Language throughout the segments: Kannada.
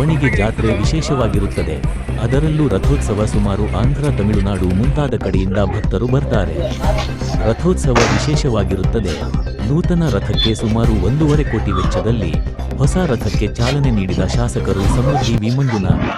ಮೆರವಣಿಗೆ ಜಾತ್ರೆ ವಿಶೇಷವಾಗಿರುತ್ತದೆ. ಅದರಲ್ಲೂ ರಥೋತ್ಸವ ಸುಮಾರು ಆಂಧ್ರ, ತಮಿಳುನಾಡು ಮುಂತಾದ ಕಡೆಯಿಂದ ಭಕ್ತರು ಬರ್ತಾರೆ. ರಥೋತ್ಸವ ವಿಶೇಷವಾಗಿರುತ್ತದೆ. ನೂತನ ರಥಕ್ಕೆ ಸುಮಾರು 1.5 ಕೋಟಿ ವೆಚ್ಚದಲ್ಲಿ ಹೊಸ ರಥಕ್ಕೆ ಚಾಲನೆ ನೀಡಿದ ಶಾಸಕರು ಸಮೃದ್ಧಿ ವಿ. ಮಂಜುನಾಥ್.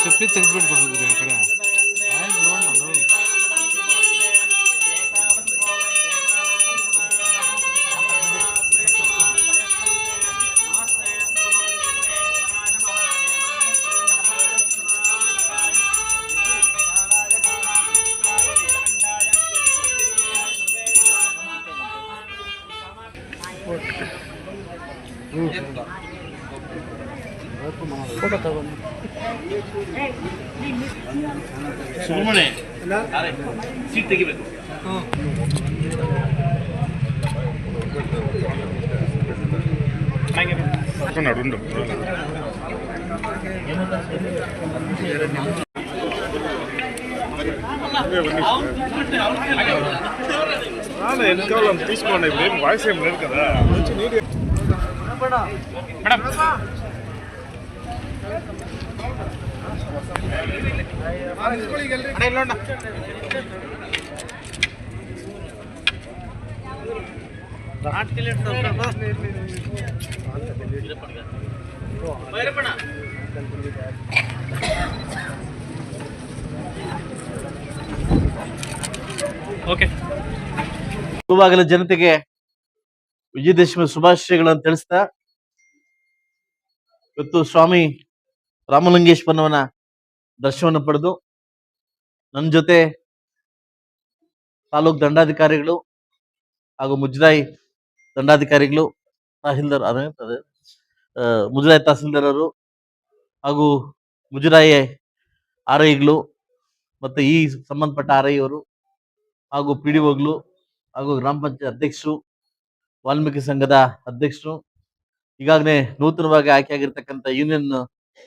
ಚಪ್ಪಲಿ ತೆಗೆದ್ಬಿಟ್ಟು ಹೋಗಿದ್ರಿ ಆ ಕಡೆ ಆಯ್ತು ನೋಡಿ ನಾನು ಫೋಟೋ ತಗೊಂಡು ಸುಮ್ಮನೆ ಸೀಟ್ ತೆಗಿಬೇಕು. వెనకాల తీసుకోండి, వాయిస్ ఏం లేదు కదా మేడం. ಇವಾಗಲೇ ಜನತೆಗೆ ವಿಜಯದಶಮಿ ಶುಭಾಶಯಗಳನ್ನು ತಿಳಿಸ್ತಾ ಇವತ್ತು ಸ್ವಾಮಿ ರಾಮಲಿಂಗೇಶ್ವರನವನ ದರ್ಶನವನ್ನು ಪಡೆದು ನನ್ನ ಜೊತೆ ತಾಲೂಕು ದಂಡಾಧಿಕಾರಿಗಳು ಹಾಗೂ ಮುಜರಾಯಿ ದಂಡಾಧಿಕಾರಿಗಳು, ತಹಸೀಲ್ದಾರ್ ಮುಜರಾಯಿ ತಹಸೀಲ್ದಾರರು ಹಾಗೂ ಮುಜರಾಯಿ ಆರ್ಐಗಳು ಮತ್ತು ಈ ಸಂಬಂಧಪಟ್ಟ ಆರ್ಐವರು ಹಾಗೂ PDOಗಳು ಹಾಗೂ ಗ್ರಾಮ ಪಂಚಾಯತ್ ಅಧ್ಯಕ್ಷರು, ವಾಲ್ಮೀಕಿ ಸಂಘದ ಅಧ್ಯಕ್ಷರು, ಈಗಾಗಲೇ ನೂತನವಾಗಿ ಆಯ್ಕೆಯಾಗಿರ್ತಕ್ಕಂಥ ಯೂನಿಯನ್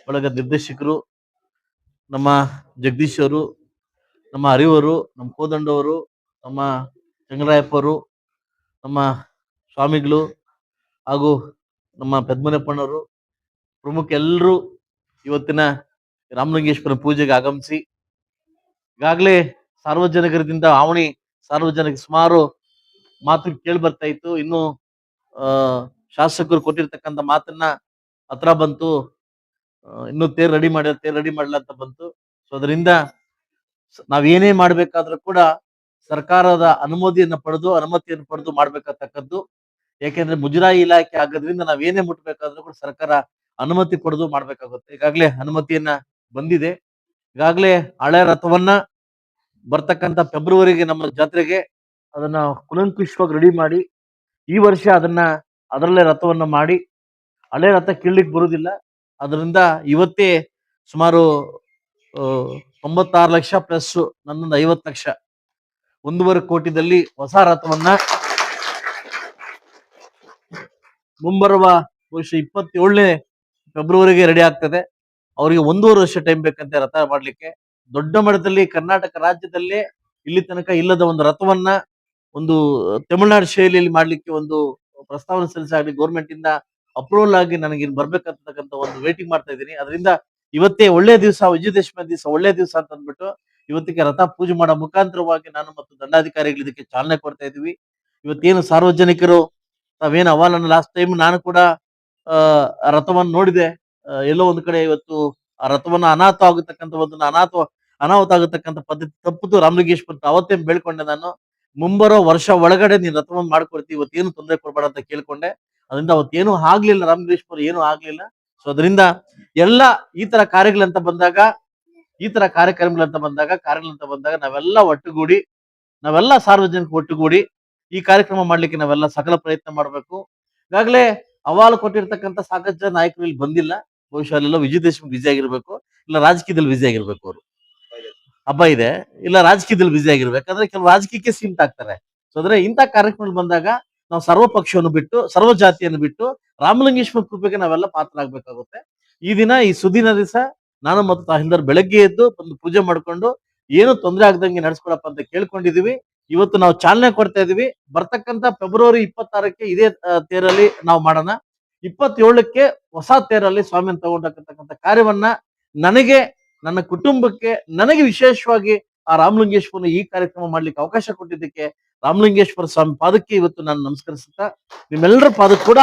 ಒಳಗ ನಿರ್ದೇಶಕರು, ನಮ್ಮ ಜಗದೀಶ್ ಅವರು, ನಮ್ಮ ಹರಿವರು, ನಮ್ಮ ಕೋದಂಡವರು, ನಮ್ಮ ಚಂಗರಾಯಪ್ಪವರು, ನಮ್ಮ ಸ್ವಾಮಿಗಳು ಹಾಗೂ ನಮ್ಮ ಪದ್ಮನಪ್ಪಣ್ಣವರು ಪ್ರಮುಖ ಎಲ್ಲರೂ ಇವತ್ತಿನ ರಾಮಲಿಂಗೇಶ್ವರ ಪೂಜೆಗೆ ಆಗಮಿಸಿ ಈಗಾಗಲೇ ಸಾರ್ವಜನಿಕರಿಂದ ಸಾರ್ವಜನಿಕ ಸುಮಾರು ಮಾತು ಕೇಳಿ ಬರ್ತಾ ಇತ್ತು. ಇನ್ನು ಶಾಸಕರು ಕೊಟ್ಟಿರ್ತಕ್ಕಂಥ ಮಾತನ್ನ ಹತ್ರ ಬಂತು, ಇನ್ನು ತೇರ್ ರೆಡಿ ಮಾಡಲ್ಲ ಅಂತ ಬಂತು. ಸೊ ಅದರಿಂದ ನಾವೇನೇ ಮಾಡ್ಬೇಕಾದ್ರೂ ಕೂಡ ಸರ್ಕಾರದ ಅನುಮತಿಯನ್ನು ಪಡೆದು ಮಾಡ್ಬೇಕಾಗ್ತಕ್ಕದ್ದು. ಯಾಕೆಂದ್ರೆ ಮುಜರಾಯಿ ಇಲಾಖೆ ಆಗೋದ್ರಿಂದ ನಾವೇನೇ ಮುಟ್ಬೇಕಾದ್ರೂ ಕೂಡ ಸರ್ಕಾರ ಅನುಮತಿ ಪಡೆದು ಮಾಡ್ಬೇಕಾಗುತ್ತೆ. ಈಗಾಗಲೇ ಅನುಮತಿಯನ್ನ ಬಂದಿದೆ. ಈಗಾಗಲೇ ಹಳೆ ರಥವನ್ನ ಬರ್ತಕ್ಕಂಥ ಫೆಬ್ರವರಿಗೆ ನಮ್ಮ ಜಾತ್ರೆಗೆ ಅದನ್ನ ಕುಲಂಕುಷವಾಗಿ ರೆಡಿ ಮಾಡಿ ಈ ವರ್ಷ ಅದರಲ್ಲೇ ರಥವನ್ನ ಮಾಡಿ, ಹಳೆ ರಥ ಕೀಳ್ಲಿಕ್ಕೆ ಬರುವುದಿಲ್ಲ. ಅದರಿಂದ ಇವತ್ತೇ ಸುಮಾರು 96 ಲಕ್ಷ ಪ್ಲಸ್ ನನ್ನೊಂದು 50 ಲಕ್ಷ 1.5 ಕೋಟಿದಲ್ಲಿ ಹೊಸ ರಥವನ್ನ ಮುಂಬರುವ ಬಹುಶಃ 27ನೇ ಫೆಬ್ರವರಿಗೆ ರೆಡಿ ಆಗ್ತದೆ. ಅವರಿಗೆ 1.5 ವರ್ಷ ಟೈಮ್ ಬೇಕಂತೆ ರಥ ಮಾಡ್ಲಿಕ್ಕೆ. ದೊಡ್ಡ ಮಟ್ಟದಲ್ಲಿ ಕರ್ನಾಟಕ ರಾಜ್ಯದಲ್ಲೇ ಇಲ್ಲಿ ತನಕ ಇಲ್ಲದ ಒಂದು ರಥವನ್ನ ಒಂದು ತಮಿಳುನಾಡು ಶೈಲಿಯಲ್ಲಿ ಮಾಡ್ಲಿಕ್ಕೆ ಒಂದು ಪ್ರಸ್ತಾವನೆ ಸಲ್ಲಿಸಾಗಲಿ ಗೌರ್ಮೆಂಟ್ ಇಂದ ಅಪ್ರೂವಲ್ ಆಗಿ ನನಗೆ ಬರ್ಬೇಕಂತಕ್ಕಂಥ ಒಂದು ವೇಟಿಂಗ್ ಮಾಡ್ತಾ ಇದ್ದೀನಿ. ಅದರಿಂದ ಇವತ್ತೇ ಒಳ್ಳೆ ದಿವಸ, ವಿಜಯದಶಮಿ ದಿವಸ ಒಳ್ಳೆ ದಿವಸ ಅಂತ ಅಂದ್ಬಿಟ್ಟು ಇವತ್ತಿಗೆ ರಥ ಪೂಜೆ ಮಾಡೋ ಮುಖಾಂತರವಾಗಿ ನಾನು ಮತ್ತು ದಂಡಾಧಿಕಾರಿಗಳು ಇದಕ್ಕೆ ಚಾಲನೆ ಕೊಡ್ತಾ ಇದೀವಿ. ಇವತ್ತೇನು ಸಾರ್ವಜನಿಕರು ತಾವೇನು ಅಹವಾಲನ್ನು ಲಾಸ್ಟ್ ಟೈಮ್ ನಾನು ಕೂಡ ರಥವನ್ನು ನೋಡಿದೆ. ಎಲ್ಲೋ ಒಂದು ಕಡೆ ಇವತ್ತು ಆ ರಥವನ್ನ ಅನಾಥ ಆಗತಕ್ಕಂಥ ಪದ್ಧತಿ ತಪ್ಪಿತು. ರಾಮಲಿಂಗೇಶ್ವರ ಅವತ್ತೇ ಬೇಳ್ಕೊಂಡೆ ನಾನು, ಮುಂಬರೋ ವರ್ಷ ಒಳಗಡೆ ನೀನ್ ರಥವನ್ನ ಮಾಡ್ಕೊಡ್ತೀವಿ, ಇವತ್ತೇನು ತೊಂದರೆ ಕೊಡ್ಬೇಡ ಅಂತ ಕೇಳ್ಕೊಂಡೆ. ಅದರಿಂದ ಅವತ್ತೇನು ಆಗ್ಲಿಲ್ಲ, ರಾಮಲಿಂಗೇಶ್ವರ ಏನು ಆಗ್ಲಿಲ್ಲ. ಸೊ ಅದರಿಂದ ಎಲ್ಲ ಈ ತರ ಕಾರ್ಯಗಳಂತ ಬಂದಾಗ ಕಾರ್ಯಗಳಂತ ಬಂದಾಗ ನಾವೆಲ್ಲ ಒಟ್ಟುಗೂಡಿ ನಾವೆಲ್ಲ ಸಾರ್ವಜನಿಕ ಒಟ್ಟುಗೂಡಿ ಈ ಕಾರ್ಯಕ್ರಮ ಮಾಡ್ಲಿಕ್ಕೆ ನಾವೆಲ್ಲ ಸಕಲ ಪ್ರಯತ್ನ ಮಾಡಬೇಕು. ಈಗಾಗಲೇ ಅಹವಾಲು ಕೊಟ್ಟಿರ್ತಕ್ಕಂಥ ಸಾಕಷ್ಟು ಜನ ನಾಯಕರು ಇಲ್ಲಿ ಬಂದಿಲ್ಲ. ಬಹುಶಃ ಅಲ್ಲೆಲ್ಲ ವಿಜಯ ದೇಶಮುಖ್ ಬ್ಯುಸಿ ಆಗಿರ್ಬೇಕು, ಇಲ್ಲ ರಾಜಕೀಯದಲ್ಲಿ ಬ್ಯುಸಿ ಆಗಿರ್ಬೇಕು. ಅವರು ಹಬ್ಬ ಇದೆ, ಇಲ್ಲ ರಾಜಕೀಯದಲ್ಲಿ ಬ್ಯುಸಿ ಆಗಿರ್ಬೇಕು. ಯಾಕಂದ್ರೆ ಕೆಲವು ರಾಜಕೀಯಕ್ಕೆ ಸೀಮಿತ ಆಗ್ತಾರೆ. ಸೊ ಅಂದ್ರೆ ಇಂಥ ಕಾರ್ಯಕ್ರಮಗಳು ಬಂದಾಗ ನಾವು ಸರ್ವ ಪಕ್ಷವನ್ನು ಬಿಟ್ಟು, ಸರ್ವ ಜಾತಿಯನ್ನು ಬಿಟ್ಟು ರಾಮಲಿಂಗೇಶ್ವರ ಕೃಪೆಗೆ ನಾವೆಲ್ಲ ಪಾತ್ರರಾಗಬೇಕಾಗುತ್ತೆ. ಈ ದಿನ, ಈ ಸುದಿನ ದಿವಸ ನಾನು ಮತ್ತು ತಾಹಿಂದರ್ ಬೆಳಗ್ಗೆ ಎದ್ದು ಒಂದು ಪೂಜೆ ಮಾಡ್ಕೊಂಡು ಏನು ತೊಂದರೆ ಆಗದಂಗೆ ನಡೆಸ್ಕೊಳಪ್ಪ ಅಂತ ಕೇಳ್ಕೊಂಡಿದೀವಿ. ಇವತ್ತು ನಾವು ಚಾಲನೆ ಕೊಡ್ತಾ ಇದೀವಿ. ಬರ್ತಕ್ಕಂತ ಫೆಬ್ರವರಿ 26ಕ್ಕೆ ಇದೇ ತೇರಲ್ಲಿ ನಾವು ಮಾಡೋಣ. 27ಕ್ಕೆ ಹೊಸ ತೇರಲ್ಲಿ ಸ್ವಾಮಿಯನ್ನು ತಗೊಂಡಕ್ಕಂತ ಕಾರ್ಯವನ್ನ ನನಗೆ, ನನ್ನ ಕುಟುಂಬಕ್ಕೆ, ನನಗೆ ವಿಶೇಷವಾಗಿ ಆ ರಾಮಲಿಂಗೇಶ್ವರನ ಈ ಕಾರ್ಯಕ್ರಮ ಮಾಡ್ಲಿಕ್ಕೆ ಅವಕಾಶ ಕೊಟ್ಟಿದ್ದಕ್ಕೆ ರಾಮಲಿಂಗೇಶ್ವರ ಸ್ವಾಮಿ ಪಾದಕ್ಕೆ ಇವತ್ತು ನಾನು ನಮಸ್ಕರಿಸುತ್ತಾ, ನಿಮ್ಮೆಲ್ಲರ ಪಾದಕ್ಕೆ ಕೂಡ